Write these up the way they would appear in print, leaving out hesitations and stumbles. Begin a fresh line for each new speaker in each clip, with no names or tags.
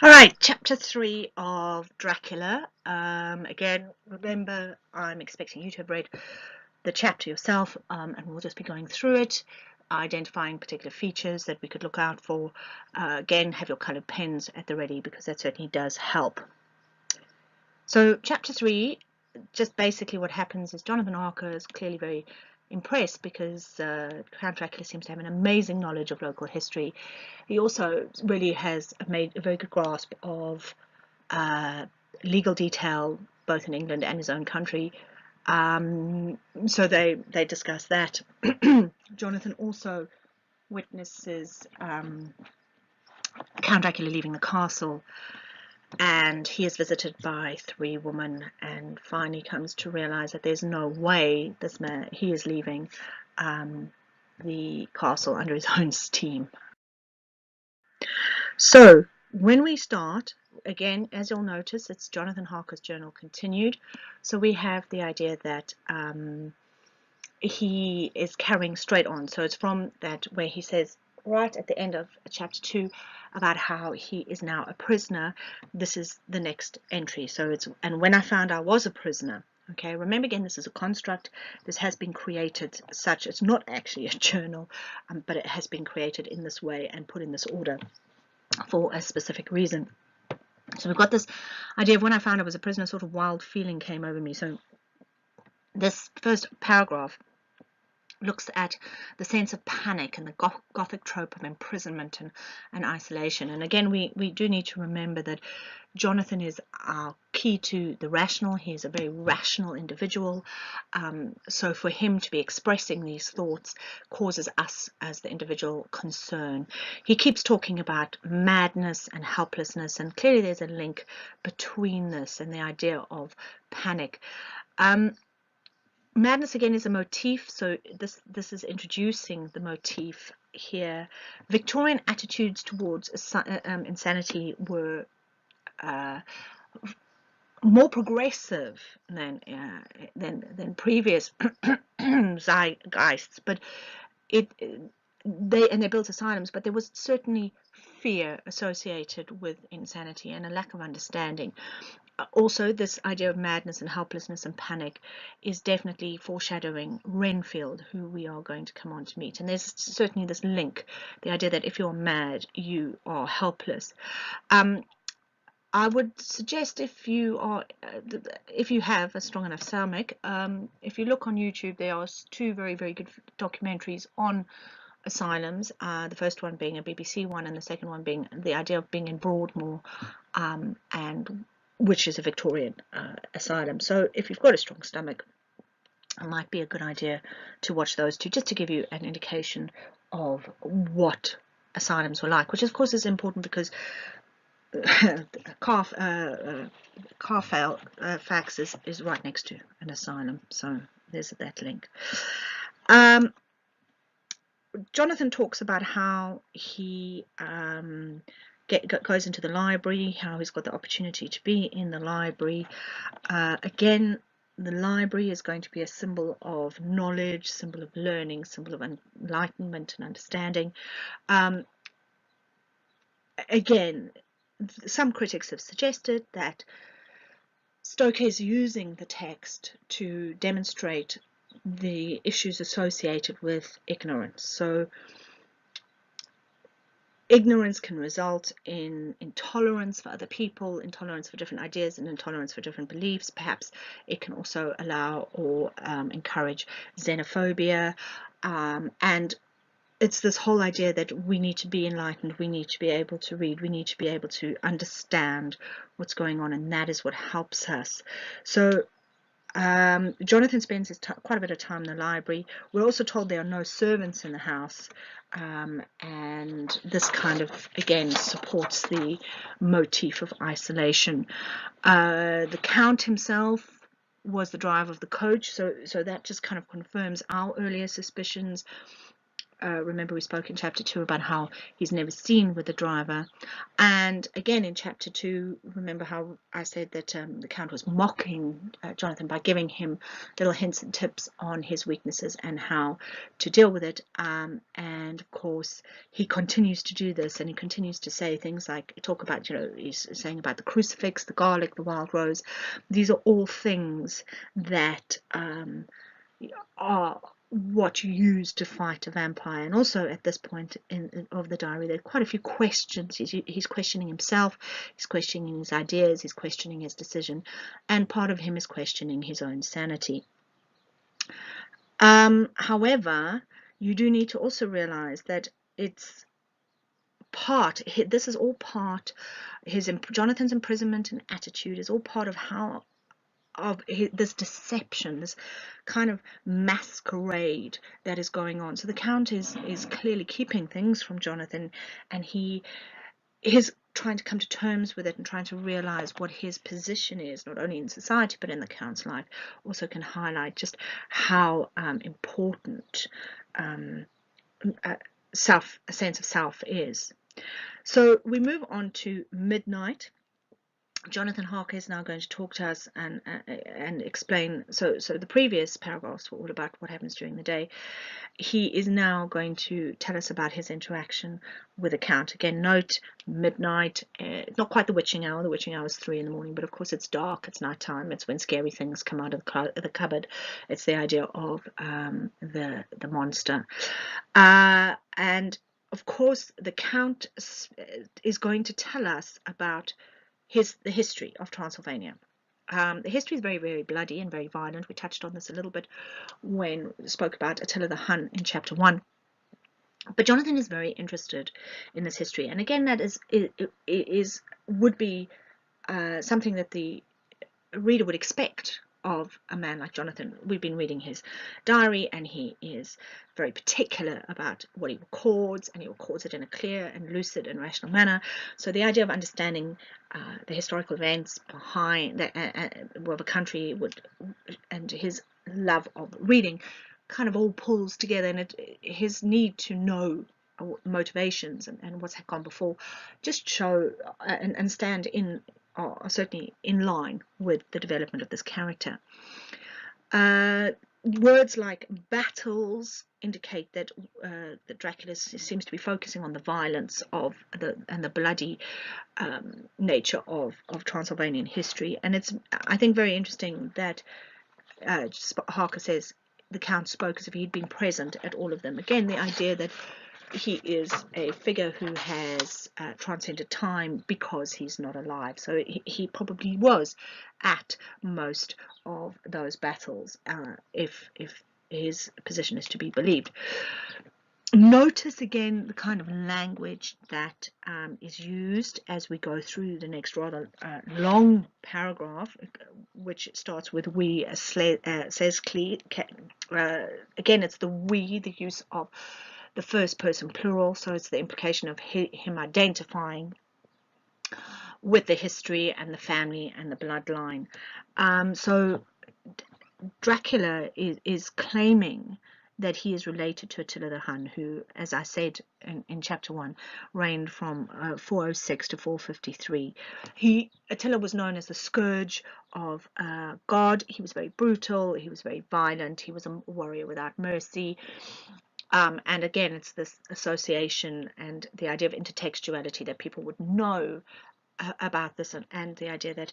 All right, chapter 3 of Dracula. Again, remember, I'm expecting you to have read the chapter yourself, and we'll just be going through it, identifying particular features that we could look out for. Again, have your colored pens at the ready because that certainly does help. So, chapter 3, just basically what happens is Jonathan Harker is clearly very impressed because Count Dracula seems to have an amazing knowledge of local history. He also really has made a very good grasp of legal detail, both in England and his own country. So they discuss that. Jonathan also witnesses Count Dracula leaving the castle, and he is visited by three women, and finally comes to realize that there's no way this man he is leaving the castle under his own steam. So when we start, again, as you'll notice, it's Jonathan Harker's journal continued. So we have the idea that he is carrying straight on. So it's from that where he says right at the end of chapter 2 about how he is now a prisoner. This is the next entry. So it's, and when I found I was a prisoner. Okay, remember again, this is a construct. This has been created such, it's not actually a journal, but it has been created in this way and put in this order for a specific reason. So we've got this idea of when I found I was a prisoner, sort of wild feeling came over me. So this first paragraph looks at the sense of panic and the Gothic trope of imprisonment and isolation. And again, we do need to remember that Jonathan is our key to the rational. He is a very rational individual. So for him to be expressing these thoughts causes us as the individual concern. He keeps talking about madness and helplessness, and clearly there's a link between this and the idea of panic. Madness again is a motif, so this is introducing the motif here. Victorian attitudes towards insanity were more progressive than previous zeitgeists, but they built asylums, but there was certainly fear associated with insanity and a lack of understanding. Also, this idea of madness and helplessness and panic is definitely foreshadowing Renfield, who we are going to come on to meet. And there's certainly this link, the idea that if you're mad, you are helpless. I would suggest if you have a strong enough stomach, if you look on YouTube, there are two very, very good documentaries on asylums. The first one being a BBC one, and the second one being the idea of being in Broadmoor, and which is a Victorian asylum. So if you've got a strong stomach, it might be a good idea to watch those two, just to give you an indication of what asylums were like, which of course is important because Carfax is right next to an asylum, so there's that link. Jonathan talks about how he goes into the library, how he's got the opportunity to be in the library. Again, the library is going to be a symbol of knowledge, symbol of learning, symbol of enlightenment and understanding. Again, some critics have suggested that Stoker is using the text to demonstrate the issues associated with ignorance. So ignorance can result in intolerance for other people, intolerance for different ideas, and intolerance for different beliefs. Perhaps it can also allow or encourage xenophobia, and it's this whole idea that we need to be enlightened, we need to be able to read, we need to be able to understand what's going on, and that is what helps us. So Jonathan spends quite a bit of time in the library. We're also told there are no servants in the house, and this kind of again supports the motif of isolation. The Count himself was the driver of the coach, so that just kind of confirms our earlier suspicions. remember we spoke in chapter 2 about how he's never seen with the driver. And again in chapter 2, remember how I said that the Count was mocking Jonathan by giving him little hints and tips on his weaknesses and how to deal with it. And of course he continues to do this, and he continues to say things like, talk about, he's saying about the crucifix, the garlic, the wild rose. These are all things that are what you use to fight a vampire. And also at this point of the diary, there are quite a few questions. He's questioning himself, he's questioning his ideas, he's questioning his decision, and part of him is questioning his own sanity. However, you do need to also realize that it's this is all part, Jonathan's imprisonment and attitude is all part of this deception, this kind of masquerade that is going on. So the Count is clearly keeping things from Jonathan, and he is trying to come to terms with it and trying to realize what his position is, not only in society but in the Count's life. Also can highlight just how important a sense of self is. So we move on to midnight. Jonathan Harker is now going to talk to us and explain. So the previous paragraphs were all about what happens during the day. He is now going to tell us about his interaction with the Count. Again, note midnight. It's not quite the witching hour. The witching hour is 3 in the morning, but of course it's dark. It's nighttime. It's when scary things come out of the cupboard. It's the idea of the monster, and of course the Count is going to tell us about the history of Transylvania. The history is very, very bloody and very violent. We touched on this a little bit when we spoke about Attila the Hun in chapter 1. But Jonathan is very interested in this history, and again, that would be something that the reader would expect of a man like Jonathan. We've been reading his diary, and he is very particular about what he records, and he records it in a clear and lucid and rational manner. So the idea of understanding the historical events behind the country and his love of reading kind of all pulls together, and his need to know motivations and what's gone before just show and stand in are certainly in line with the development of this character. Words like battles indicate that Dracula seems to be focusing on the violence and the bloody nature of Transylvanian history. And it's, I think, very interesting that Harker says the Count spoke as if he'd been present at all of them. Again, the idea that he is a figure who has transcended time because he's not alive. So he probably was at most of those battles, if his position is to be believed. Notice again the kind of language that is used as we go through the next rather long paragraph, which starts with we, says Clee. Again, it's the we, the use of the first person plural, so it's the implication of him identifying with the history and the family and the bloodline. So Dracula is claiming that he is related to Attila the Hun, who, as I said in chapter 1, reigned from 406 to 453. Attila was known as the scourge of God. He was very brutal, he was very violent, he was a warrior without mercy. And again, it's this association and the idea of intertextuality that people would know about this, and the idea that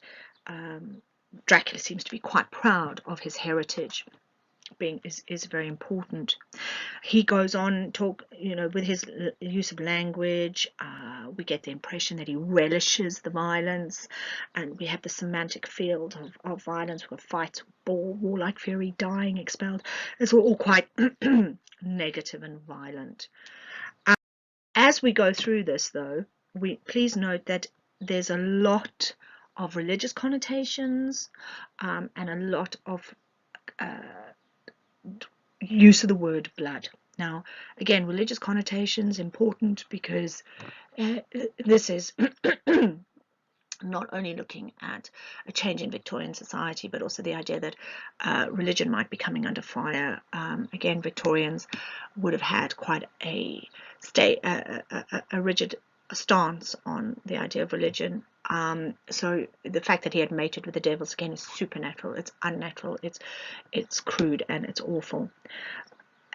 Dracula seems to be quite proud of his heritage is very important. He goes on with his use of language. We get the impression that he relishes the violence, and we have the semantic field of violence. We've got fights, warlike fury, dying, expelled. It's all quite negative and violent. As we go through this, though, please note that there's a lot of religious connotations and a lot of use of the word blood. Now, again, religious connotations important because this is not only looking at a change in Victorian society, but also the idea that religion might be coming under fire. Again, Victorians would have had quite a rigid stance on the idea of religion. So the fact that he had mated with the devils again is supernatural. It's unnatural. It's crude and it's awful.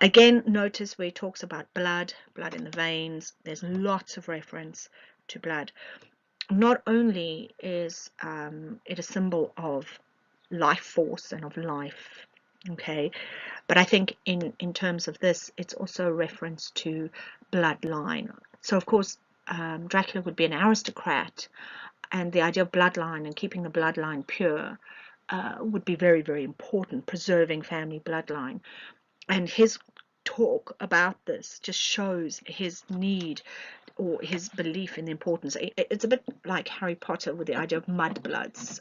Again, notice where he talks about blood in the veins. There's lots of reference to blood. Not only is it a symbol of life force and of life, okay, but I think in terms of this, it's also a reference to bloodline. So of course, Dracula would be an aristocrat, and the idea of bloodline and keeping the bloodline pure would be very, very important, preserving family bloodline. And his talk about this just shows his need or his belief in the importance. It's a bit like Harry Potter with the idea of mudbloods,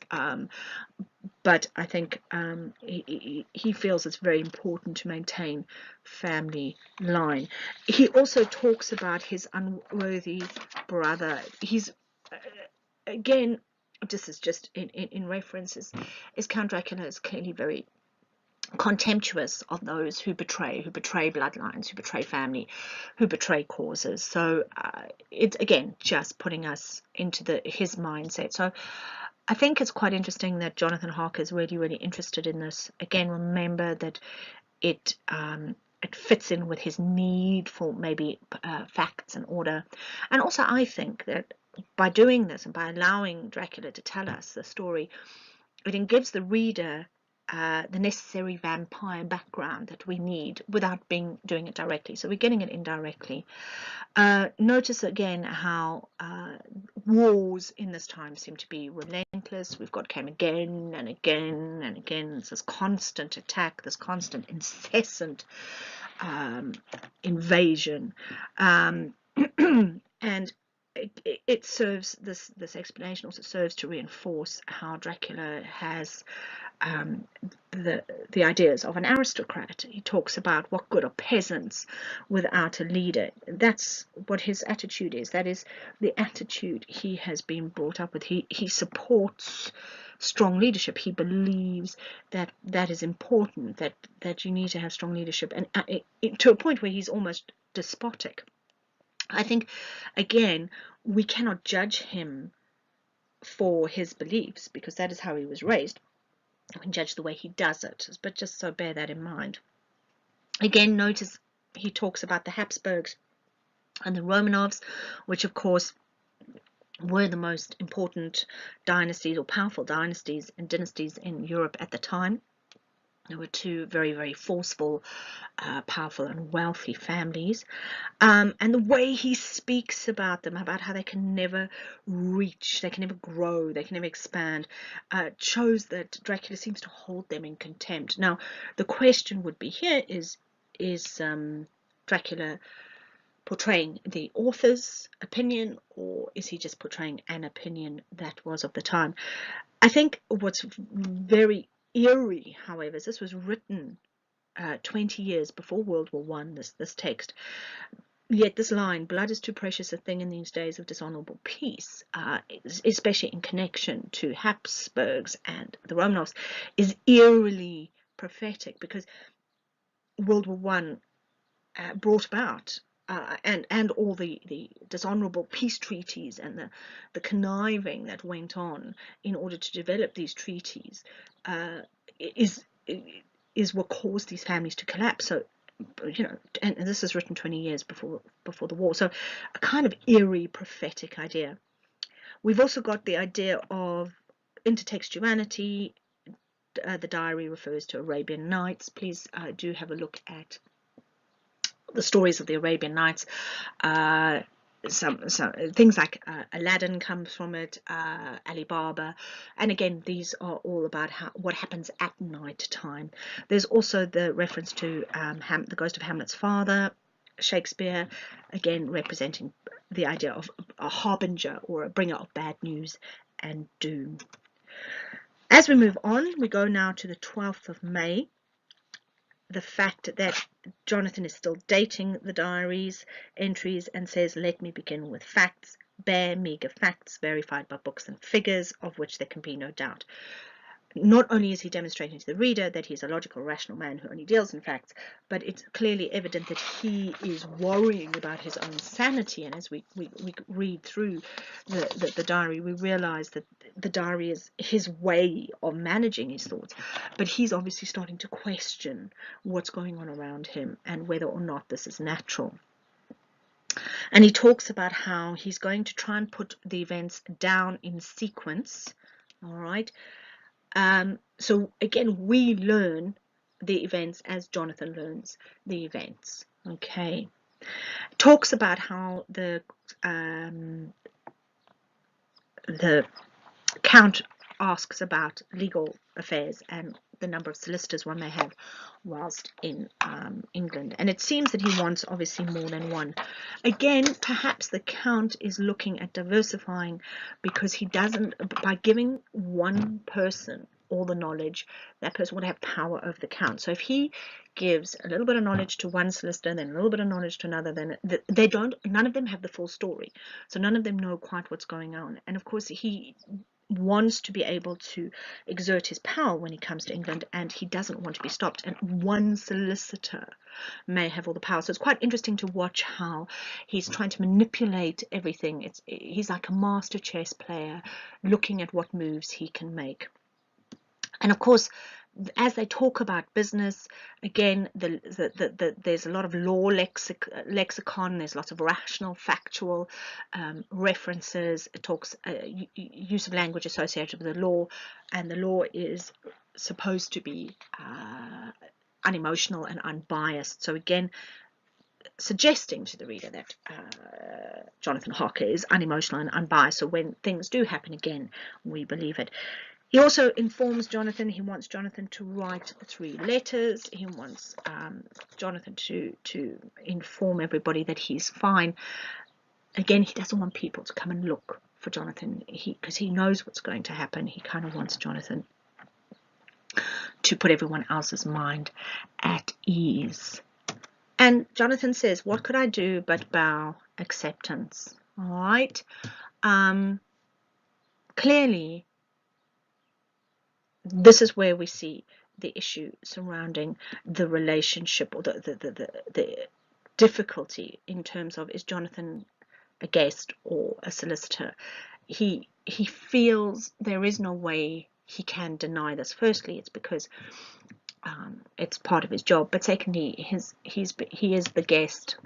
but I think he feels it's very important to maintain family line. He also talks about his unworthy brother. He's again, this is just in references, is Count Dracula is clearly very contemptuous of those who betray bloodlines, who betray family, who betray causes. So it's again just putting us into his mindset. So I think it's quite interesting that Jonathan Harker is really, really interested in this. Again, remember that it fits in with his need for maybe facts and order. And also I think that by doing this and by allowing Dracula to tell us the story, it gives the reader the necessary vampire background that we need without doing it directly. So we're getting it indirectly. Notice again how wars in this time seem to be relentless. We've got came again and again and again. It's this constant attack, this constant incessant invasion, and it serves this explanation also serves to reinforce how Dracula has the ideas of an aristocrat. He talks about what good are peasants without a leader. That's what his attitude is. That is the attitude he has been brought up with. He supports strong leadership. He believes that is important, that you need to have strong leadership, and to a point where he's almost despotic. I think, again, we cannot judge him for his beliefs because that is how he was raised. We can judge the way he does it, but just so bear that in mind. Again, notice he talks about the Habsburgs and the Romanovs, which of course were the most important dynasties or powerful dynasties and dynasties in Europe at the time. There were two very, very forceful, powerful and wealthy families. And the way he speaks about them, about how they can never reach, they can never grow, they can never expand, shows that Dracula seems to hold them in contempt. Now, the question would be here is Dracula portraying the author's opinion, or is he just portraying an opinion that was of the time? I think what's very eerie, however, is this was written 20 years before World War I, this text. Yet this line, blood is too precious a thing in these days of dishonorable peace, especially in connection to Habsburgs and the Romanovs, is eerily prophetic, because World War I brought about and all the dishonorable peace treaties and the conniving that went on in order to develop these treaties is what caused these families to collapse. So, you know, and this is written 20 years before the war. So a kind of eerie prophetic idea. We've also got the idea of intertextuality. The diary refers to Arabian Nights. Please do have a look at the stories of the Arabian Nights. Some things like Aladdin comes from it, Ali Baba, and again these are all about what happens at night time. There's also the reference to the ghost of Hamlet's father, Shakespeare, again representing the idea of a harbinger or a bringer of bad news and doom. As we move on, we go now to the 12th of May. The fact that Jonathan is still dating the diaries entries and says, let me begin with facts. bare, meagre facts verified by books and figures, of which there can be no doubt. Not only is he demonstrating to the reader that he's a logical, rational man who only deals in facts, but it's clearly evident that he is worrying about his own sanity. And as we read through the diary, we realize that the diary is his way of managing his thoughts. But he's obviously starting to question what's going on around him and whether or not this is natural. And he talks about how he's going to try and put the events down in sequence. All right. So again, we learn the events as Jonathan learns the events. Okay. Talks about how the Count asks about legal affairs and the number of solicitors one may have whilst in England. And it seems that he wants obviously more than one. Again, perhaps the Count is looking at diversifying because he doesn't, by giving one person all the knowledge, that person would have power over the Count. So if he gives a little bit of knowledge to one solicitor, then a little bit of knowledge to another, then they don't, none of them have the full story. So none of them know quite what's going on. And of course, he wants to be able to exert his power when he comes to England, and he doesn't want to be stopped. And one solicitor may have all the power. So it's quite interesting to watch how he's trying to manipulate everything. He's like a master chess player, looking at what moves he can make. And of course, as they talk about business, again, there's a lot of law lexicon, there's lots of rational, factual references. It talks use of language associated with the law, and the law is supposed to be unemotional and unbiased. So again, suggesting to the reader that Jonathan Harker is unemotional and unbiased, so when things do happen again, we believe it. He also informs Jonathan, he wants Jonathan to write 3 letters. He wants Jonathan to inform everybody that he's fine. Again, he doesn't want people to come and look for Jonathan because he knows what's going to happen. He kind of wants Jonathan to put everyone else's mind at ease. And Jonathan says, what could I do but bow acceptance? All right. Clearly, this is where we see the issue surrounding the relationship, or the difficulty in terms of, is Jonathan a guest or a solicitor? He feels there is no way he can deny this. Firstly, it's because it's part of his job, but secondly, he is the guest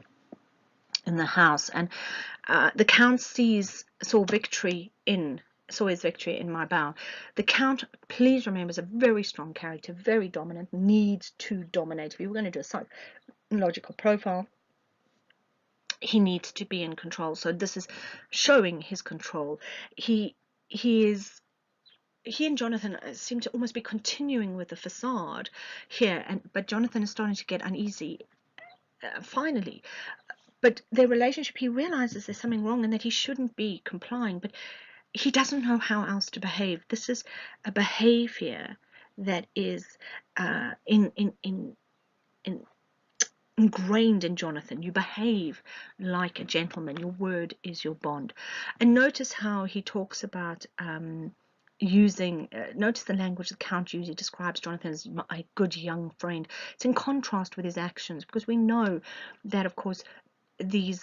in the house, and the Count saw his victory in my bow. The Count, please remember, is a very strong character, very dominant, needs to dominate. If you were going to do a psychological profile, he needs to be in control. So this is showing his control. He and Jonathan seem to almost be continuing with the facade here, but Jonathan is starting to get uneasy finally. But their relationship, he realizes there's something wrong and that he shouldn't be complying, but he doesn't know how else to behave. This is a behavior that is ingrained in Jonathan. You behave like a gentleman. Your word is your bond. And notice how he talks about notice the language the Count usually describes Jonathan as a good young friend. It's in contrast with his actions, because we know that, of course, he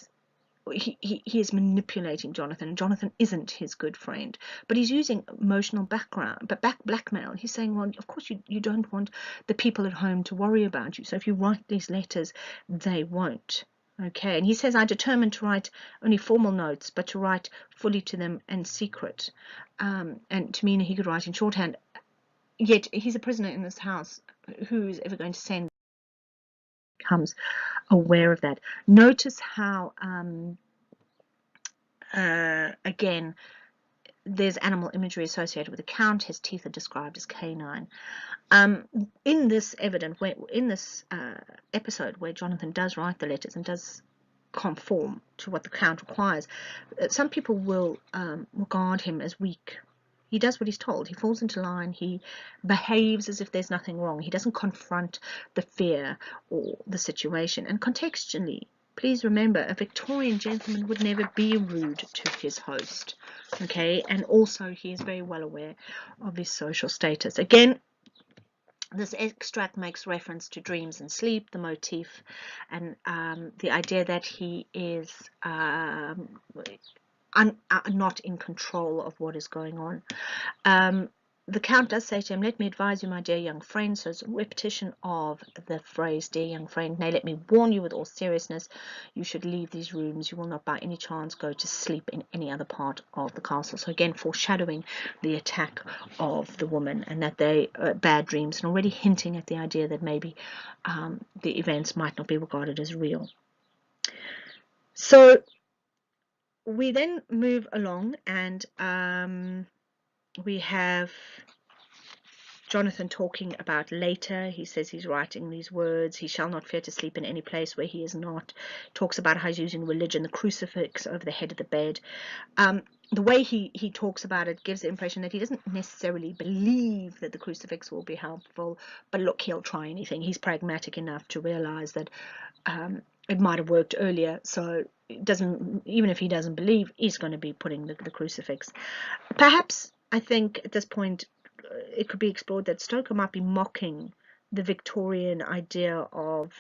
is manipulating Jonathan, and Jonathan isn't his good friend, but he's using emotional blackmail. He's saying, well, of course you don't want the people at home to worry about you, so if you write these letters, they won't. Okay, and he says, I determined to write only formal notes, but to write fully to them in secret. And to mean he could write in shorthand. Yet he's a prisoner in this house. Who is ever going to send? Becomes aware of that. Notice how again, there's animal imagery associated with the Count. His teeth are described as canine. In this episode where Jonathan does write the letters and does conform to what the Count requires, some people will regard him as weak. He does what he's told. He falls into line. He behaves as if there's nothing wrong. He doesn't confront the fear or the situation. And contextually, please remember, a Victorian gentleman would never be rude to his host. Okay, and also he is very well aware of his social status. Again, this extract makes reference to dreams and sleep, the motif, and the idea that he is not in control of what is going on. The Count does say to him, "Let me advise you, my dear young friend," so it's a repetition of the phrase, "dear young friend, nay, let me warn you with all seriousness, you should leave these rooms, you will not by any chance go to sleep in any other part of the castle." So again, foreshadowing the attack of the woman, and that they bad dreams, and already hinting at the idea that maybe the events might not be regarded as real. So we then move along, and we have Jonathan talking about later. He says he's writing these words: "He shall not fear to sleep in any place where he is not." Talks about how he's using religion, the crucifix over the head of the bed. The way he talks about it gives the impression that he doesn't necessarily believe that the crucifix will be helpful, but look, he'll try anything. He's pragmatic enough to realize that it might have worked earlier, so it doesn't, even if he doesn't believe, he's going to be putting the crucifix. Perhaps, I think at this point it could be explored that Stoker might be mocking the Victorian idea of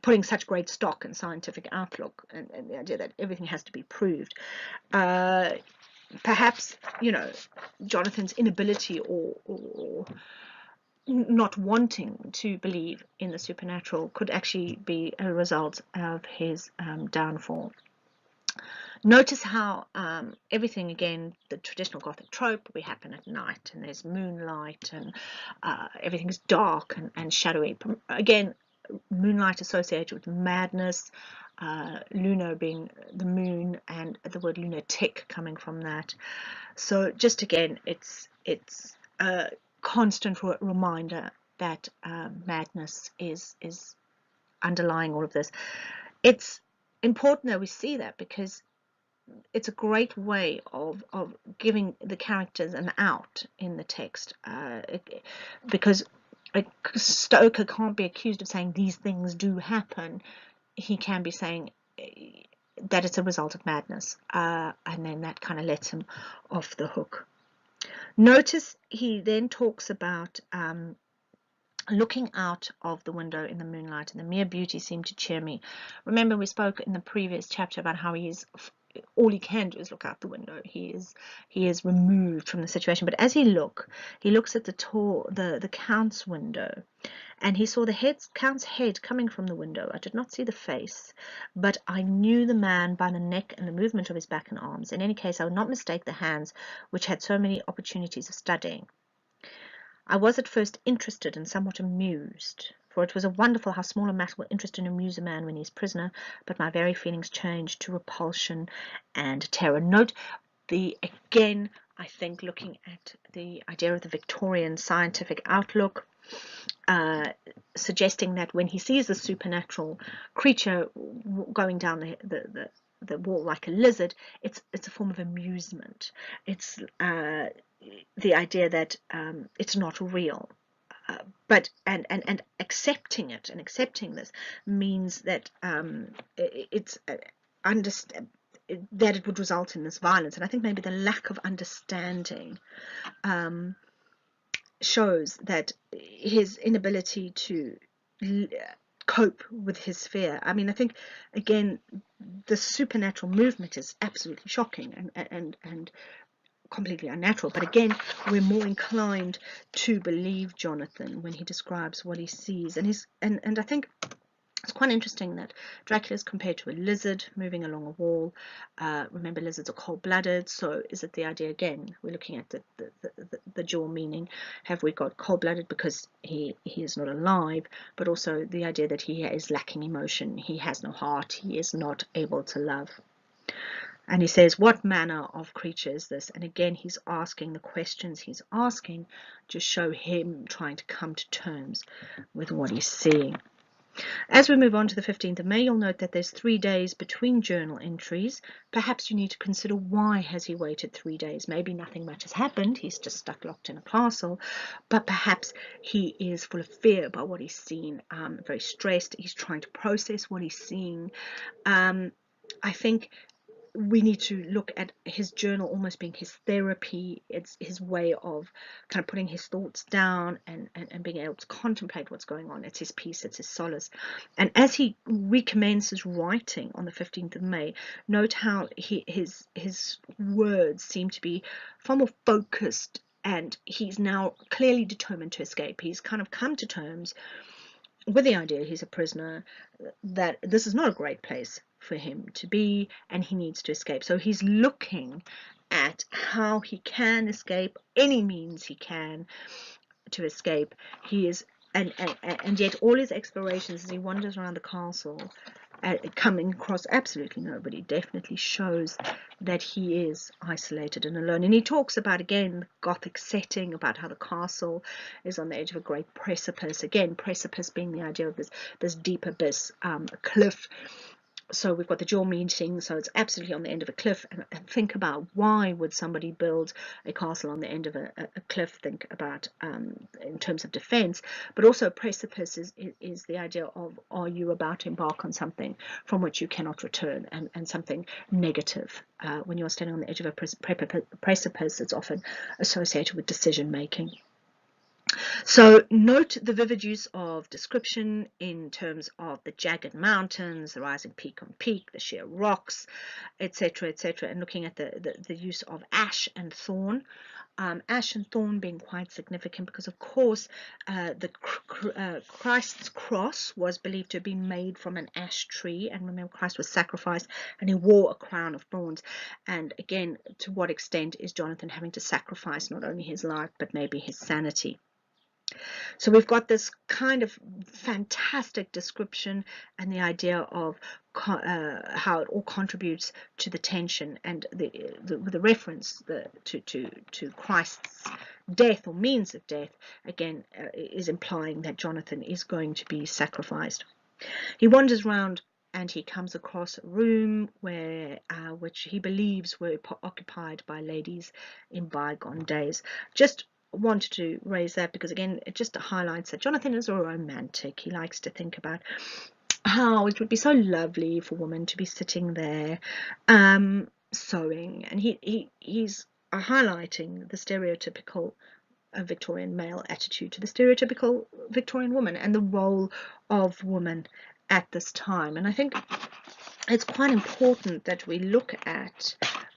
putting such great stock in scientific outlook, and the idea that everything has to be proved. Perhaps, you know, Jonathan's inability or not wanting to believe in the supernatural could actually be a result of his downfall. Notice how everything, again, the traditional Gothic trope, we happen at night, and there's moonlight, and everything's dark and shadowy. Again, moonlight associated with madness, lunar being the moon, and the word lunatic coming from that. So just again, it's a constant reminder that madness is underlying all of this. It's important that we see that, because it's a great way of giving the characters an out in the text, because Stoker can't be accused of saying these things do happen. He can be saying that it's a result of madness, and then that kind of lets him off the hook. Notice he then talks about looking out of the window in the moonlight, and the mere beauty seemed to cheer me. Remember, we spoke in the previous chapter about how all he can do is look out the window. He is removed from the situation. But as he looks at the Count's window, and he saw the Count's head coming from the window. I did not see the face, but I knew the man by the neck and the movement of his back and arms. In any case, I would not mistake the hands which had so many opportunities of studying. I was at first interested and somewhat amused, for it was wonderful how small a matter will interest and amuse a man when he is prisoner, but my very feelings changed to repulsion and terror. Note again, I think, looking at the idea of the Victorian scientific outlook, suggesting that when he sees the supernatural creature going down the wall like a lizard, it's a form of amusement. It's the idea that it's not real, but and accepting it, and accepting this means that it's that it would result in this violence. And I think maybe the lack of understanding shows that his inability to cope with his fear. I mean, I think again the supernatural movement is absolutely shocking and completely unnatural, but again we're more inclined to believe Jonathan when he describes what he sees, and I think it's quite interesting that Dracula is compared to a lizard moving along a wall. Remember, lizards are cold-blooded, so is it the idea, again, we're looking at the dual meaning. Have we got cold-blooded because he is not alive, but also the idea that he is lacking emotion, he has no heart, he is not able to love. And he says, what manner of creature is this? And again, he's asking, the questions he's asking just show him trying to come to terms with what he's seeing. As we move on to the 15th of May, you'll note that there's 3 days between journal entries. Perhaps you need to consider, why has he waited 3 days? Maybe nothing much has happened. He's just stuck locked in a castle. But perhaps he is full of fear about what he's seen, very stressed. He's trying to process what he's seeing. I think we need to look at his journal almost being his therapy. It's his way of kind of putting his thoughts down and being able to contemplate what's going on. It's his peace, it's his solace. And as he recommences writing on the 15th of May, note how his words seem to be far more focused, and he's now clearly determined to escape. He's kind of come to terms with the idea he's a prisoner, that this is not a great place for him to be, and he needs to escape. So he's looking at how he can escape, any means he can to escape. He is, and yet all his explorations as he wanders around the castle, coming across absolutely nobody, definitely shows that he is isolated and alone. And he talks about, again, the Gothic setting, about how the castle is on the edge of a great precipice. Again, precipice being the idea of this deep abyss, a cliff. So we've got the jaw meeting, so it's absolutely on the end of a cliff. And think about, why would somebody build a castle on the end of a cliff? Think about in terms of defense, but also precipice is the idea of, are you about to embark on something from which you cannot return, and something negative. When you're standing on the edge of a precipice, it's often associated with decision making. So note the vivid use of description in terms of the jagged mountains, the rising peak on peak, the sheer rocks, etc., etc., and looking at the use of ash and thorn. Ash and thorn being quite significant because, of course, Christ's cross was believed to have been made from an ash tree, and remember, Christ was sacrificed and he wore a crown of thorns. And again, to what extent is Jonathan having to sacrifice not only his life but maybe his sanity? So we've got this kind of fantastic description and the idea of how it all contributes to the tension, and the reference to Christ's death or means of death, again, is implying that Jonathan is going to be sacrificed. He wanders around and he comes across a room which he believes were occupied by ladies in bygone days. Just wanted to raise that because, again, it just highlights that Jonathan is a romantic. He likes to think about how it would be so lovely for a woman to be sitting there sewing, and he's highlighting the stereotypical Victorian male attitude to the stereotypical Victorian woman and the role of woman at this time. And I think it's quite important that we look at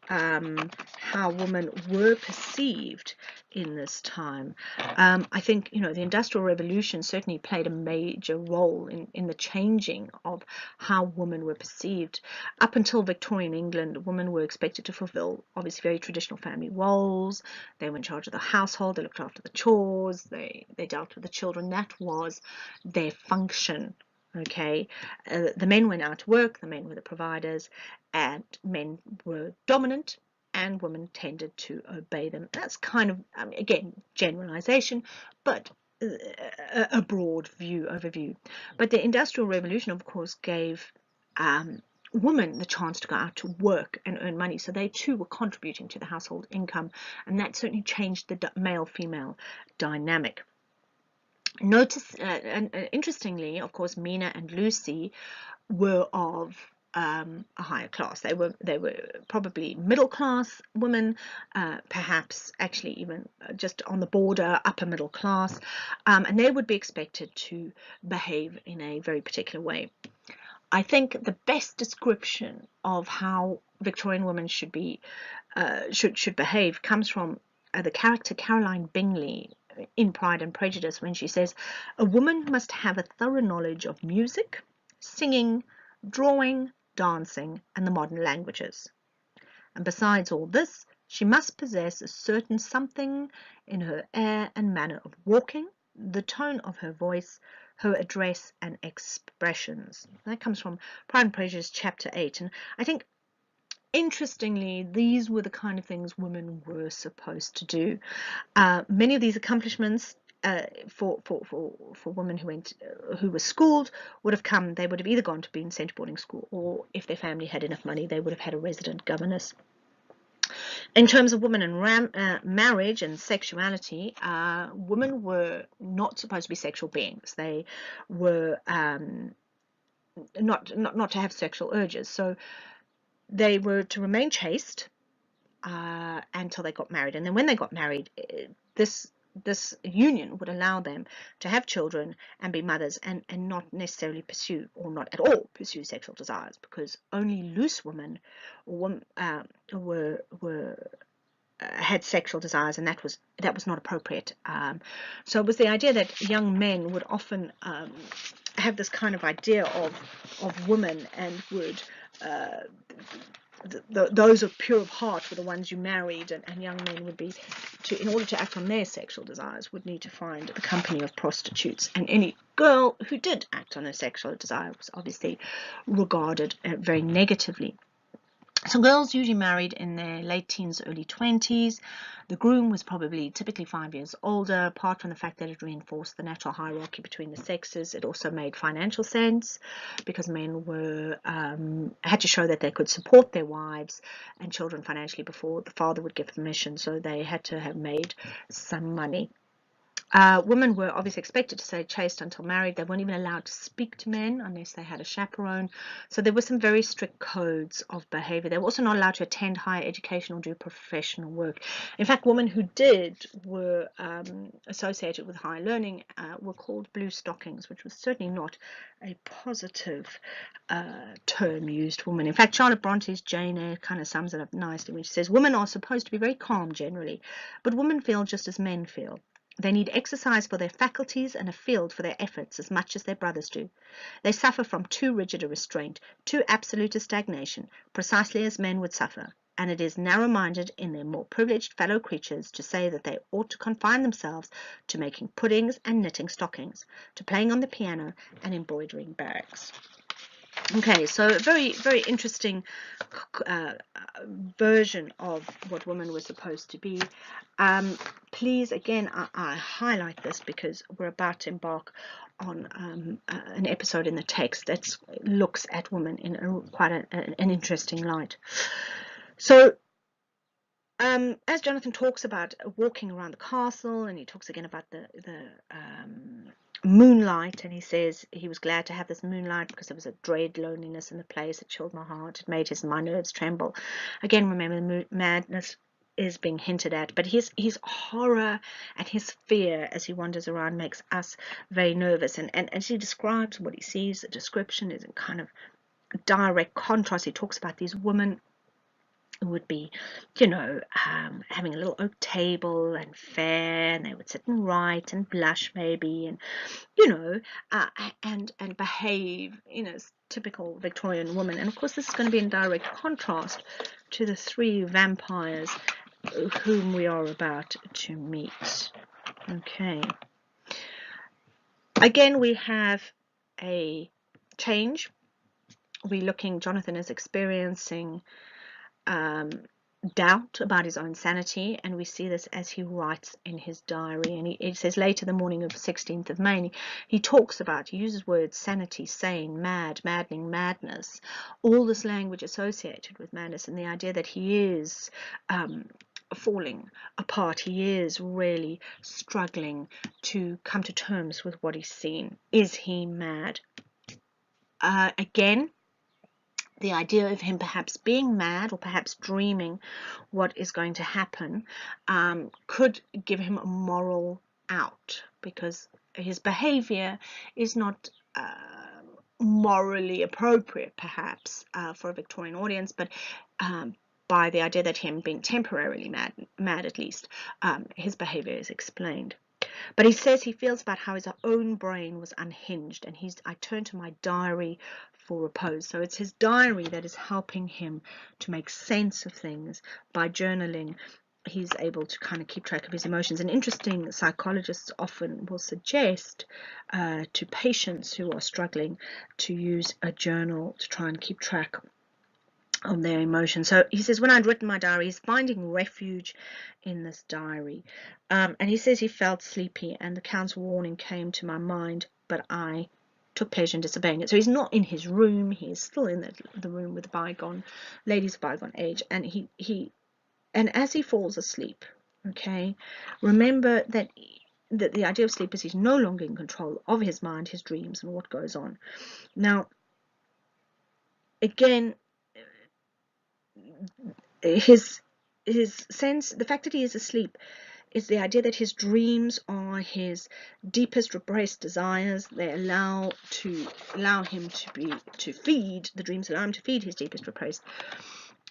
how women were perceived in this time. I think, the Industrial Revolution certainly played a major role in the changing of how women were perceived. Up until Victorian England, women were expected to fulfill obviously very traditional family roles. They were in charge of the household, they looked after the chores, they dealt with the children. That was their function. Okay, the men went out to work, the men were the providers, and men were dominant, and women tended to obey them. That's kind of, again, generalization, but a broad overview. But the Industrial Revolution, of course, gave women the chance to go out to work and earn money, so they too were contributing to the household income, and that certainly changed the male-female dynamic. Notice, interestingly, of course, Mina and Lucy were of a higher class. They were probably middle class women, perhaps actually even just on the border, upper middle class, and they would be expected to behave in a very particular way. I think the best description of how Victorian women should behave comes from the character Caroline Bingley in Pride and Prejudice, when she says, "A woman must have a thorough knowledge of music, singing, drawing, dancing, and the modern languages. And besides all this, she must possess a certain something in her air and manner of walking, the tone of her voice, her address and expressions." That comes from Pride and Prejudice, Chapter 8. And I think, interestingly, these were the kind of things women were supposed to do. Many of these accomplishments for women who were schooled would have come. They would have either gone to being sent to boarding school, or if their family had enough money, they would have had a resident governess. In terms of women and marriage and sexuality, women were not supposed to be sexual beings. They were not to have sexual urges. So they were to remain chaste until they got married. And then when they got married, this union would allow them to have children and be mothers, and not necessarily pursue, or not at all pursue, sexual desires, because only loose women had sexual desires, and that was not appropriate. So it was the idea that young men would often have this kind of idea of women, and would those of pure of heart were the ones you married, and young men would be, in order to act on their sexual desires, would need to find the company of prostitutes, and any girl who did act on her sexual desire was obviously regarded very negatively. So girls usually married in their late teens, early 20s. The groom was typically 5 years older. Apart from the fact that it reinforced the natural hierarchy between the sexes, it also made financial sense, because men had to show that they could support their wives and children financially before the father would give permission. So they had to have made some money. Women were obviously expected to stay chaste until married. They weren't even allowed to speak to men unless they had a chaperone. So there were some very strict codes of behavior. They were also not allowed to attend higher education or do professional work. In fact, women who were associated with higher learning were called blue stockings, which was certainly not a positive term used for women. In fact, Charlotte Bronte's Jane Eyre kind of sums it up nicely when she says, women are supposed to be very calm generally, but women feel just as men feel. They need exercise for their faculties and a field for their efforts as much as their brothers do. They suffer from too rigid a restraint, too absolute a stagnation, precisely as men would suffer, and it is narrow-minded in their more privileged fellow creatures to say that they ought to confine themselves to making puddings and knitting stockings, to playing on the piano and embroidering bags. Okay, so a very, very interesting version of what women were supposed to be. Please, again, I highlight this because we're about to embark on an episode in the text that looks at women in quite an interesting light. So, as Jonathan talks about walking around the castle, and he talks again about the moonlight, and he says he was glad to have this moonlight because there was a dread loneliness in the place. It chilled my heart. It made my nerves tremble. Again, remember, the madness is being hinted at, but his horror and his fear as he wanders around makes us very nervous. And as he describes what he sees, the description is in kind of direct contrast. He talks about these women who would be, having a little oak table and fair, and they would sit and write and blush maybe, and and behave as typical Victorian woman. And of course, this is going to be in direct contrast to the 3 vampires whom we are about to meet. Okay. Again, we have a change. Jonathan is experiencing doubt about his own sanity, and we see this as he writes in his diary. And he says later, the morning of 16th of May, he uses words sanity, sane, mad, maddening, madness, all this language associated with madness, and the idea that he is falling apart. He is really struggling to come to terms with what he's seen. Is he mad? Again, the idea of him perhaps being mad, or perhaps dreaming what is going to happen, could give him a moral out, because his behavior is not morally appropriate, perhaps, for a Victorian audience, but by the idea that him being temporarily mad at least, his behavior is explained. But he says he feels about how his own brain was unhinged, and I turn to my diary for repose. So it's his diary that is helping him to make sense of things. By journaling, he's able to kind of keep track of his emotions. And interesting, psychologists often will suggest to patients who are struggling to use a journal to try and keep track of their emotions. So he says, when I'd written my diary, he's finding refuge in this diary. And he says he felt sleepy, and the Count's warning came to my mind, but I took pleasure in disobeying it. So he's not in his room. He is still in the room with the bygone ladies of bygone age. And and as he falls asleep, okay, remember that the idea of sleep is he's no longer in control of his mind, his dreams, and what goes on. Now, again, his sense, the fact that he is asleep, is the idea that his dreams are his deepest repressed desires. They allow him to feed the dreams, allow him to feed his deepest repressed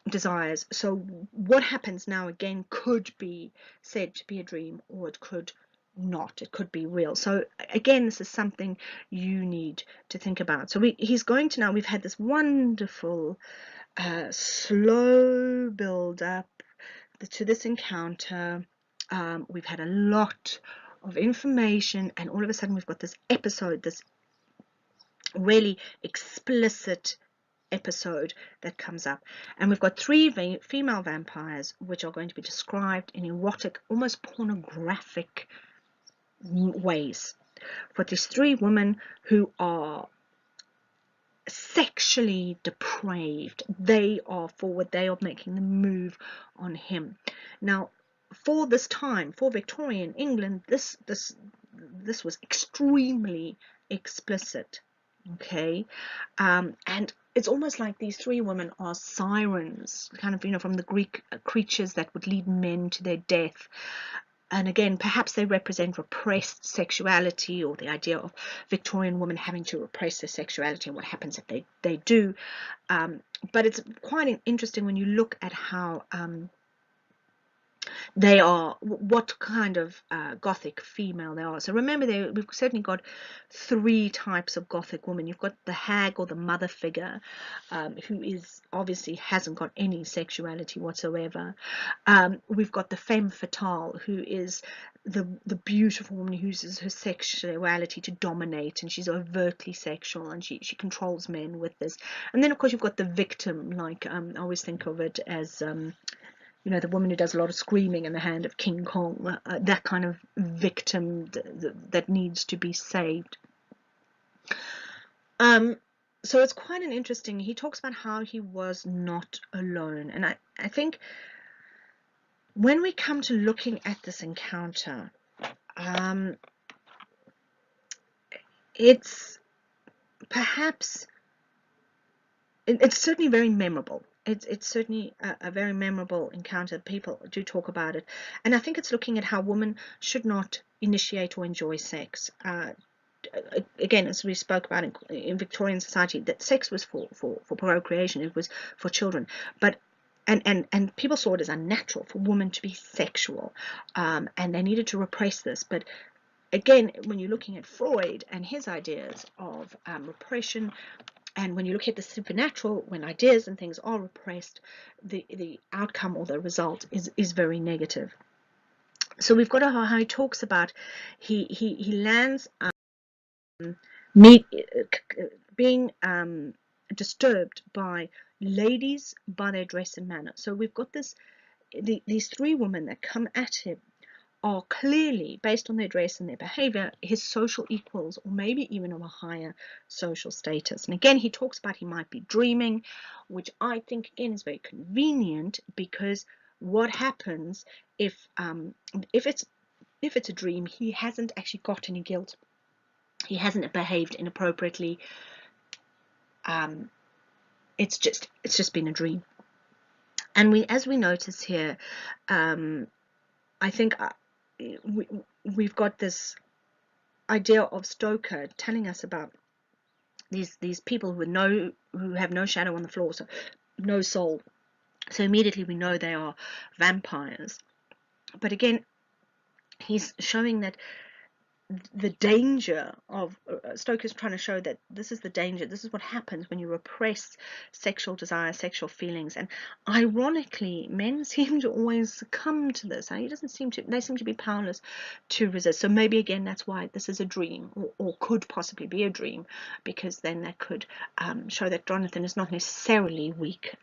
desires. So what happens now again could be said to be a dream, or it could not. It could be real. So again, this is something you need to think about. So he's going to now. We've had this wonderful slow build up to this encounter. We've had a lot of information, and all of a sudden we've got this episode, this really explicit episode that comes up, and we've got three female vampires which are going to be described in erotic, almost pornographic ways. For these three women who are sexually depraved, they are forward, they are making the move on him. Now, for this time, for Victorian England, this was extremely explicit. Okay, and it's almost like these three women are sirens, kind of, from the Greek creatures that would lead men to their death. And again, perhaps they represent repressed sexuality, or the idea of Victorian women having to repress their sexuality and what happens if they do. But it's quite interesting when you look at how they are, what kind of Gothic female they are. So remember, we've certainly got three types of Gothic women. You've got the hag or the mother figure, who is obviously hasn't got any sexuality whatsoever. We've got the femme fatale, who is the beautiful woman who uses her sexuality to dominate, and she's overtly sexual, and she controls men with this. And then of course you've got the victim, like I always think of it as the woman who does a lot of screaming in the hand of King Kong, that kind of victim that needs to be saved. So it's quite an interesting, he talks about how he was not alone. And I think when we come to looking at this encounter, it's perhaps, it's certainly very memorable. It's certainly a very memorable encounter. People do talk about it. And I think it's looking at how women should not initiate or enjoy sex. Again, as we spoke about in Victorian society, that sex was for procreation. It was for children. But and people saw it as unnatural for women to be sexual. And they needed to repress this. But again, when you're looking at Freud and his ideas of repression, and when you look at the supernatural, when ideas and things are repressed, the outcome or the result is very negative. So we've got how he talks about he lands being disturbed by ladies, by their dress and manner. So we've got these three women that come at him are clearly, based on their dress and their behavior, his social equals, or maybe even of a higher social status. And again, he talks about he might be dreaming, which I think again is very convenient, because what happens if it's a dream, he hasn't actually got any guilt, he hasn't behaved inappropriately. It's just been a dream. And as we notice here, I think we've got this idea of Stoker telling us about these people who have no shadow on the floor, so no soul. So immediately we know they are vampires. But again, he's showing that the danger of Stoker's trying to show that this is the danger. This is what happens when you repress sexual desire, sexual feelings. And ironically, men seem to always succumb to this. He doesn't seem to. They seem to be powerless to resist. So maybe again, that's why this is a dream, or could possibly be a dream, because then that could show that Jonathan is not necessarily weak.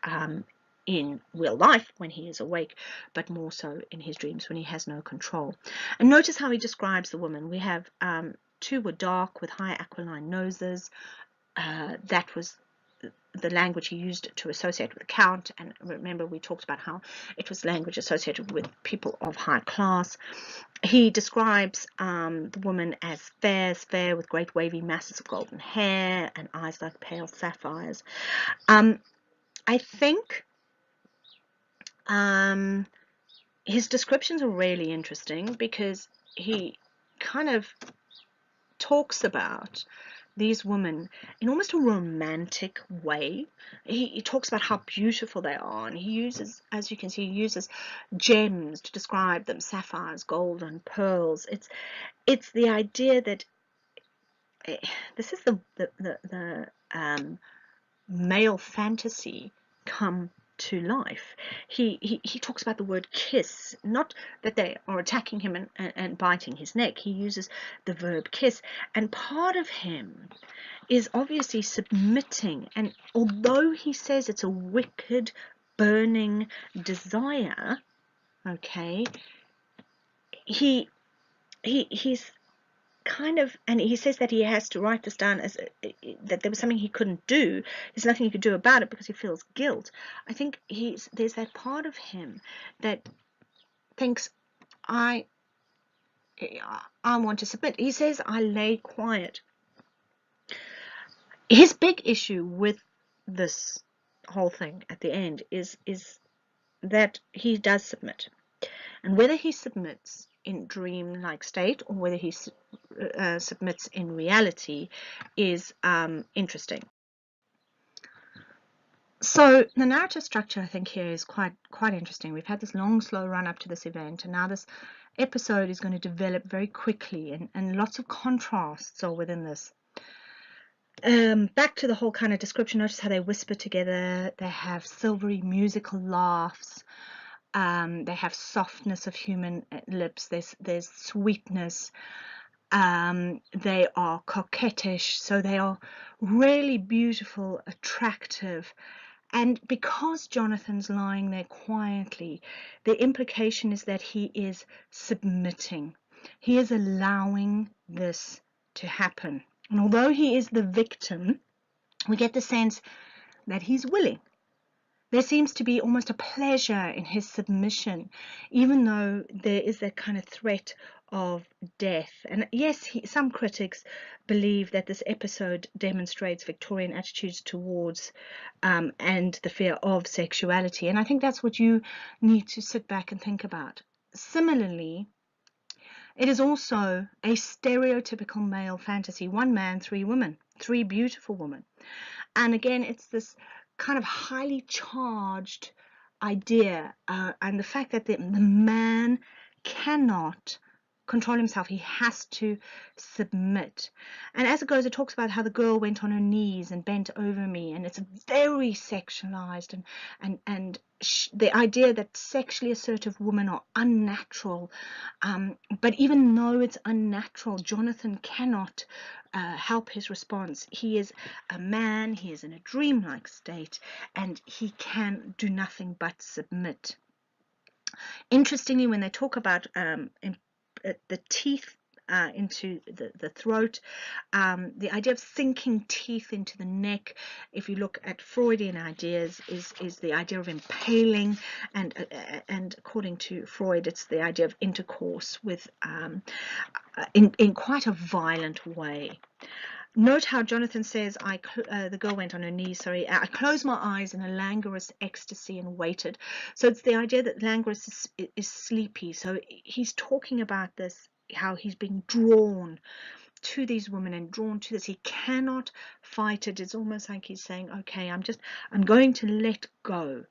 In real life when he is awake, but more so in his dreams when he has no control. And notice how he describes the women. We have two were dark with high aquiline noses. That was the language he used to associate with the count. And remember, we talked about how it was language associated with people of high class. He describes the woman as fair with great wavy masses of golden hair and eyes like pale sapphires. I think his descriptions are really interesting because he kind of talks about these women in almost a romantic way. He talks about how beautiful they are, and he uses, as you can see, he uses gems to describe them: sapphires, gold, and pearls. It's the idea that this is the male fantasy come to life. He talks about the word kiss, not that they are attacking him and biting his neck. He uses the verb kiss, and part of him is obviously submitting. And although he says it's a wicked, burning desire, okay, he's kind of, and he says that he has to write this down as that there was something he couldn't do. There's nothing he could do about it because he feels guilt. I think there's that part of him that thinks, I want to submit. He says, I lay quiet. His big issue with this whole thing at the end is that he does submit, and whether he submits in dream-like state or whether he submits in reality is interesting. So the narrative structure, I think, here is quite interesting. We've had this long, slow run up to this event, and now this episode is going to develop very quickly, and lots of contrasts are within this. Back to the whole kind of description. Notice how they whisper together. They have silvery musical laughs. They have softness of human lips. There's sweetness. They are coquettish, so they are really beautiful, attractive. And because Jonathan's lying there quietly, the implication is that he is submitting. He is allowing this to happen. And although he is the victim, we get the sense that he's willing. There seems to be almost a pleasure in his submission, even though there is that kind of threat of death. And yes, some critics believe that this episode demonstrates Victorian attitudes towards and the fear of sexuality. And I think that's what you need to sit back and think about. Similarly, it is also a stereotypical male fantasy. One man, three women, three beautiful women. And again, it's this kind of highly charged idea, and the fact that the man cannot control himself. He has to submit. And as it goes, it talks about how the girl went on her knees and bent over me, and it's very sexualized, and the idea that sexually assertive women are unnatural. But even though it's unnatural, Jonathan cannot help his response. He is a man, he is in a dreamlike state, and he can do nothing but submit. Interestingly, when they talk about the teeth into the throat, the idea of sinking teeth into the neck, if you look at Freudian ideas, is the idea of impaling, and according to Freud, it's the idea of intercourse with in quite a violent way. Note how Jonathan says, the girl went on her knees, sorry, I closed my eyes in a languorous ecstasy and waited. So it's the idea that languorous is sleepy. So he's talking about this, how he's being drawn to these women and drawn to this. He cannot fight it. It's almost like he's saying, okay, I'm going to let go.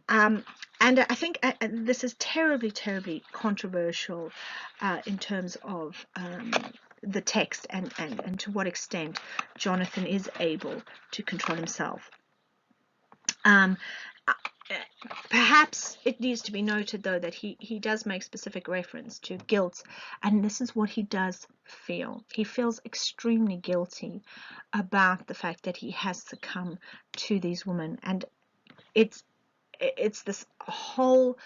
And I think this is terribly, terribly controversial in terms of the text and to what extent Jonathan is able to control himself. Perhaps it needs to be noted, though, that he does make specific reference to guilt, and this is what he does feel. He feels extremely guilty about the fact that he has succumbed to these women, and it's this whole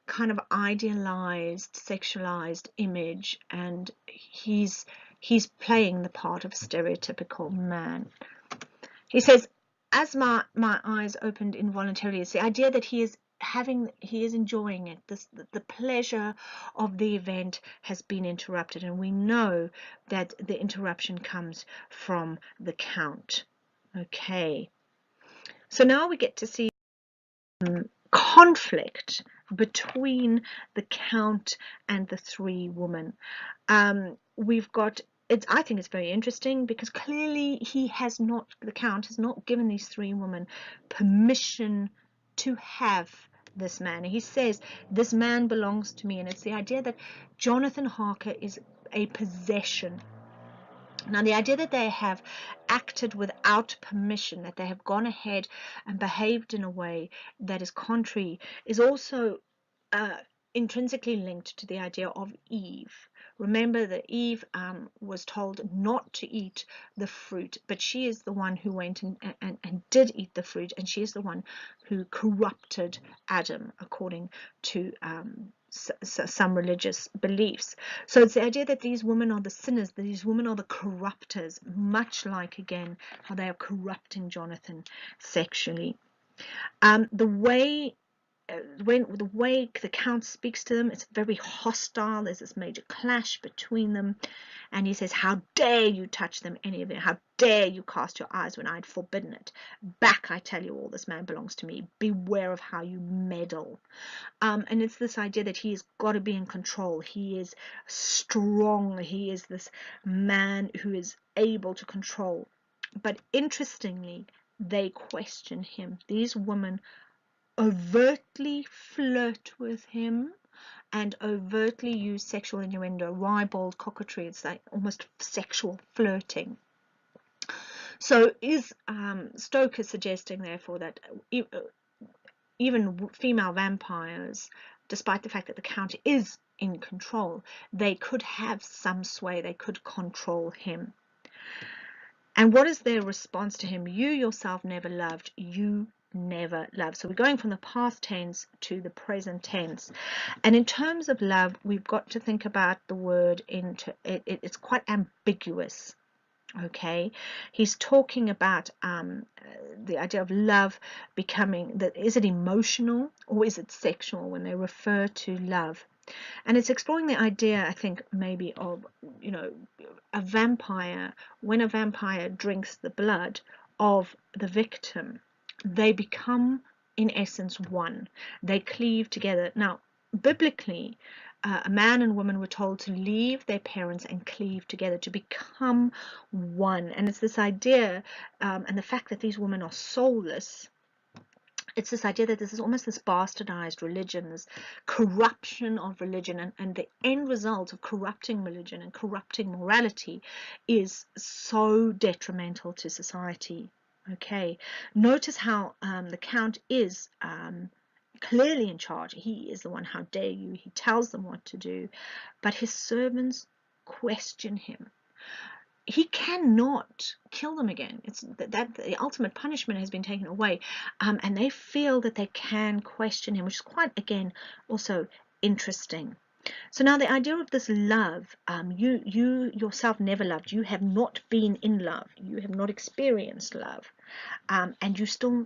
kind of idealized, sexualized image, and he's playing the part of stereotypical man. He says, as my eyes opened involuntarily, it's the idea that he is enjoying it. The pleasure of the event has been interrupted, and we know that the interruption comes from the Count. Okay, so now we get to see conflict between the Count and the three women. We've got I think it's very interesting because clearly the Count has not given these three women permission to have this man. He says, this man belongs to me, and it's the idea that Jonathan Harker is a possession. Now, the idea that they have acted without permission, that they have gone ahead and behaved in a way that is contrary, is also intrinsically linked to the idea of Eve. Remember that Eve was told not to eat the fruit, but she is the one who went and did eat the fruit, and she is the one who corrupted Adam, according to some religious beliefs. So it's the idea that these women are the sinners, that these women are the corrupters, much like, again, how they are corrupting Jonathan sexually. The way the Count speaks to them, it's very hostile. There's this major clash between them, and he says, how dare you touch them, any of it? How dare you cast your eyes when I had forbidden it? Back, I tell you all, this man belongs to me. Beware of how you meddle. And it's this idea that he has got to be in control. He is strong. He is this man who is able to control. But interestingly, they question him. These women overtly flirt with him and overtly use sexual innuendo, ribald coquetry. It's like almost sexual flirting. So is Stoker suggesting, therefore, that even female vampires, despite the fact that the Count is in control, they could have some sway, they could control him? And what is their response to him? You yourself never loved, you never loved. So we're going from the past tense to the present tense, and in terms of love, we've got to think about the word it's quite ambiguous. Okay, he's talking about the idea of love becoming that, is it emotional or is it sexual when they refer to love? And it's exploring the idea, I think, maybe of, a vampire. When a vampire drinks the blood of the victim, they become, in essence, one. They cleave together. Now, biblically, a man and woman were told to leave their parents and cleave together, to become one. And it's this idea, and the fact that these women are soulless, it's this idea that this is almost this bastardized religion, this corruption of religion, and the end result of corrupting religion and corrupting morality is so detrimental to society. Okay, notice how the Count is clearly in charge. He is the one, how dare you, he tells them what to do, but his servants question him. He cannot kill them again. It's that the ultimate punishment has been taken away, and they feel that they can question him, which is quite, again, also interesting. So now the idea of this love, you yourself never loved. You have not been in love. You have not experienced love, and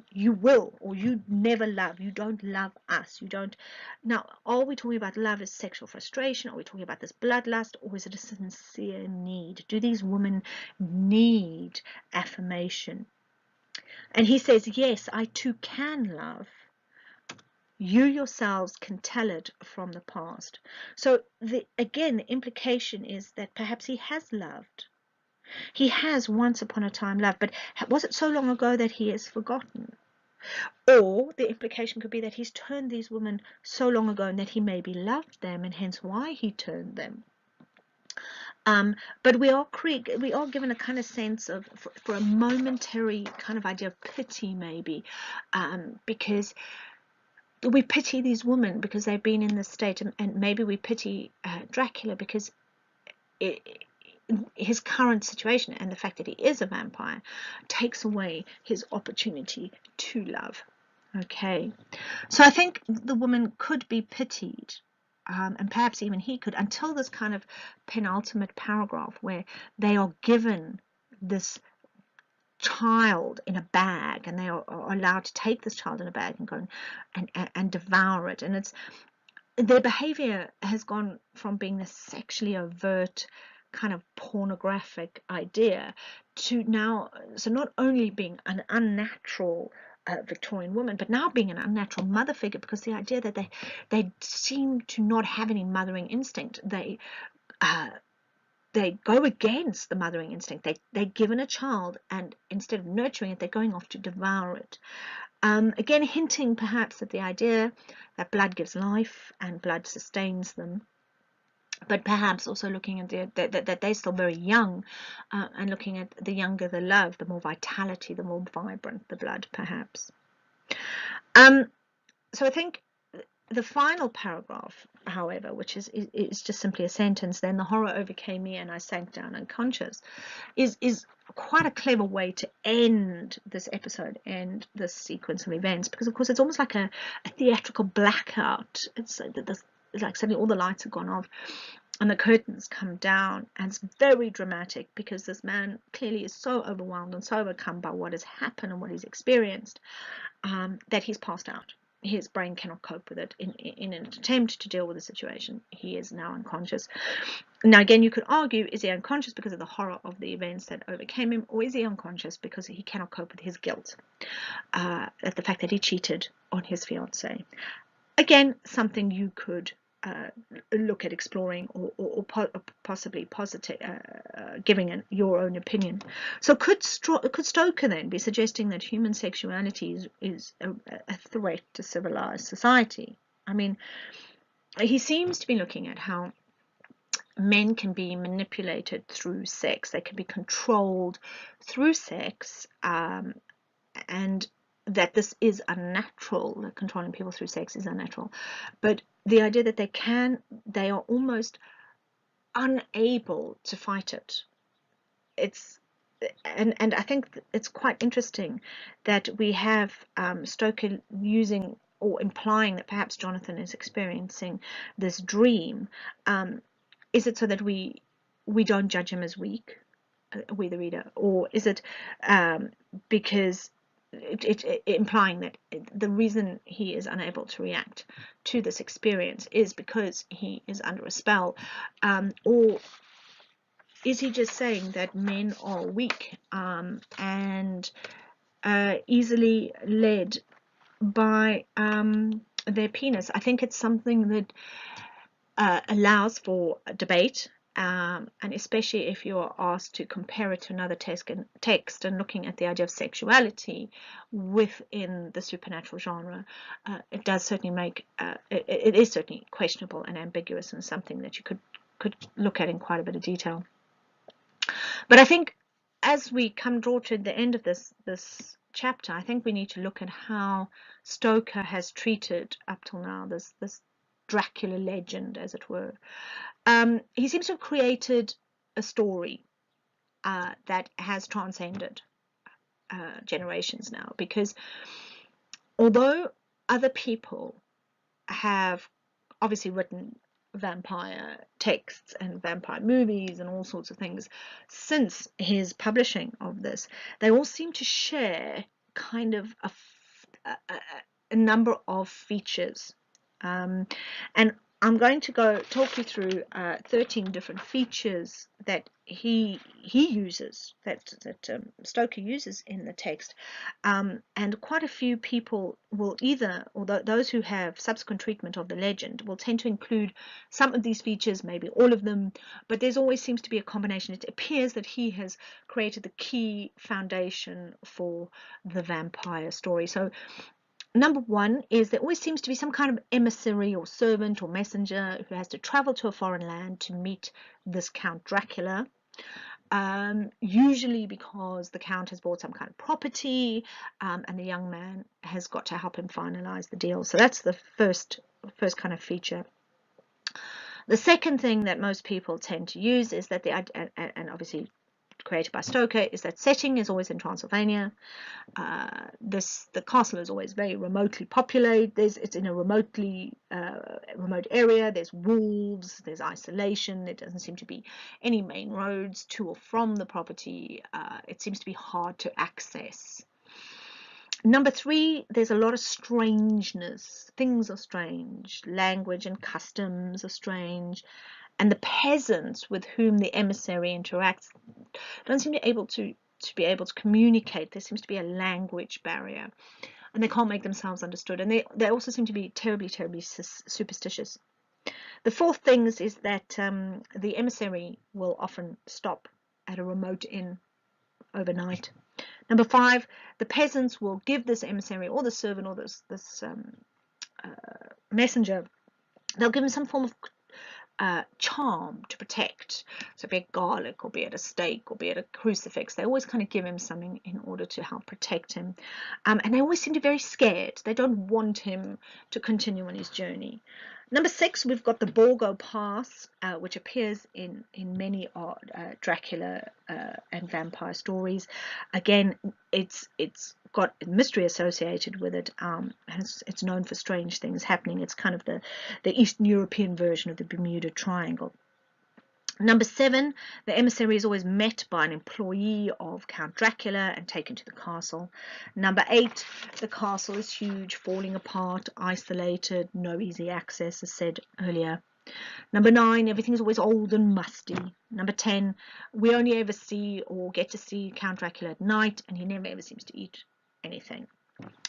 you will, or you never love. You don't love us. You don't. Now, are we talking about love as sexual frustration? Are we talking about this bloodlust, or is it a sincere need? Do these women need affirmation? And he says, yes, I too can love. You yourselves can tell it from the past. So again, the implication is that perhaps he has loved. He has once upon a time loved, but was it so long ago that he has forgotten? Or the implication could be that he's turned these women so long ago and that he maybe loved them, and hence why he turned them. But we are given a kind of sense of, for a momentary kind of idea of pity, maybe, because we pity these women because they've been in this state, and maybe we pity Dracula because his current situation and the fact that he is a vampire takes away his opportunity to love. Okay, so I think the woman could be pitied, and perhaps even he could, until this kind of penultimate paragraph where they are given this child in a bag, and they are allowed to take this child in a bag and go and devour it. And it's their behavior has gone from being this sexually overt kind of pornographic idea to now, so not only being an unnatural Victorian woman, but now being an unnatural mother figure, because the idea that they seem to not have any mothering instinct. They go against the mothering instinct. They're given a child, and instead of nurturing it, they're going off to devour it. Again, hinting perhaps at the idea that blood gives life and blood sustains them, but perhaps also looking at that they're still very young, and looking at the younger the love, the more vitality, the more vibrant the blood, perhaps. So I think the final paragraph, however, which is just simply a sentence, then the horror overcame me and I sank down unconscious, is quite a clever way to end this episode and this sequence of events, because of course it's almost like a theatrical blackout. It's like suddenly all the lights have gone off and the curtains come down, and it's very dramatic because this man clearly is so overwhelmed and so overcome by what has happened and what he's experienced, that he's passed out. His brain cannot cope with it. In an attempt to deal with the situation, he is now unconscious. Now again, you could argue, is he unconscious because of the horror of the events that overcame him, or is he unconscious because he cannot cope with his guilt at the fact that he cheated on his fiancée? Again, something you could look at exploring, or possibly giving your own opinion. So could Stoker then be suggesting that human sexuality is a threat to civilized society? I mean, he seems to be looking at how men can be manipulated through sex. They can be controlled through sex, and that this is unnatural, that controlling people through sex is unnatural. But the idea that they are almost unable to fight it. And I think it's quite interesting that we have Stoker using or implying that perhaps Jonathan is experiencing this dream. Is it so that we don't judge him as weak, we the reader, or is it because implying that the reason he is unable to react to this experience is because he is under a spell, or is he just saying that men are weak and easily led by their penis? I think it's something that allows for debate. And especially if you are asked to compare it to another text and looking at the idea of sexuality within the supernatural genre, it does certainly make it is certainly questionable and ambiguous, and something that you could look at in quite a bit of detail. But I think as we draw to the end of this chapter, I think we need to look at how Stoker has treated up till now this Dracula legend, as it were. He seems to have created a story that has transcended generations now, because although other people have obviously written vampire texts and vampire movies and all sorts of things since his publishing of this, they all seem to share kind of a number of features. And I'm going to talk you through 13 different features that he uses, that Stoker uses in the text, and quite a few people will those who have subsequent treatment of the legend will tend to include some of these features, maybe all of them, but there's always seems to be a combination. It appears that he has created the key foundation for the vampire story. So Number one is there always seems to be some kind of emissary or servant or messenger who has to travel to a foreign land to meet this Count Dracula. Usually because the Count has bought some kind of property, and the young man has got to help him finalize the deal. So that's the first kind of feature. The second thing that most people tend to use is that and obviously created by Stoker, is that setting is always in Transylvania. The castle is always very remotely populated. It's in a remote area. There's wolves. There's isolation. There doesn't seem to be any main roads to or from the property. It seems to be hard to access. Number three, there's a lot of strangeness. Things are strange. Language and customs are strange. And the peasants with whom the emissary interacts don't seem to be able to communicate. There seems to be a language barrier, and they can't make themselves understood. And they also seem to be terribly, terribly superstitious. The fourth thing is that the emissary will often stop at a remote inn overnight. Number five, the peasants will give this emissary or the servant or this messenger, they'll give him some form of charm to protect. So be it garlic, or be it a stake, or be it a crucifix, they always kind of give him something in order to help protect him. And they always seem to be very scared. They don't want him to continue on his journey. Number six, we've got the Borgo Pass, which appears in many Dracula and vampire stories. Again, it's got mystery associated with it, and it's known for strange things happening. It's kind of the Eastern European version of the Bermuda Triangle. Number seven, the emissary is always met by an employee of Count Dracula and taken to the castle. Number eight, the castle is huge, falling apart, isolated, no easy access, as said earlier. Number nine, everything is always old and musty. Number 10, we only ever see or get to see Count Dracula at night, and he never ever seems to eat anything.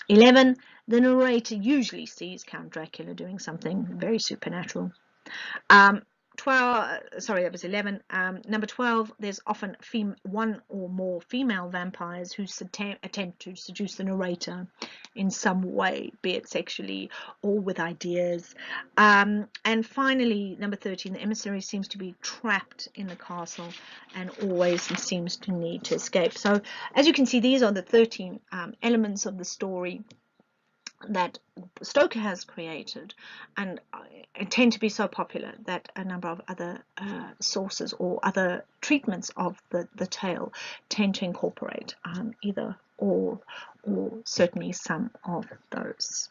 11, the narrator usually sees Count Dracula doing something very supernatural. that was 11. Number 12, there's often one or more female vampires who attempt to seduce the narrator in some way, be it sexually or with ideas. And finally, number 13, the emissary seems to be trapped in the castle and always seems to need to escape. So as you can see, these are the 13 elements of the story that Stoker has created, and tend to be so popular that a number of other sources or other treatments of the tale tend to incorporate either all or certainly some of those.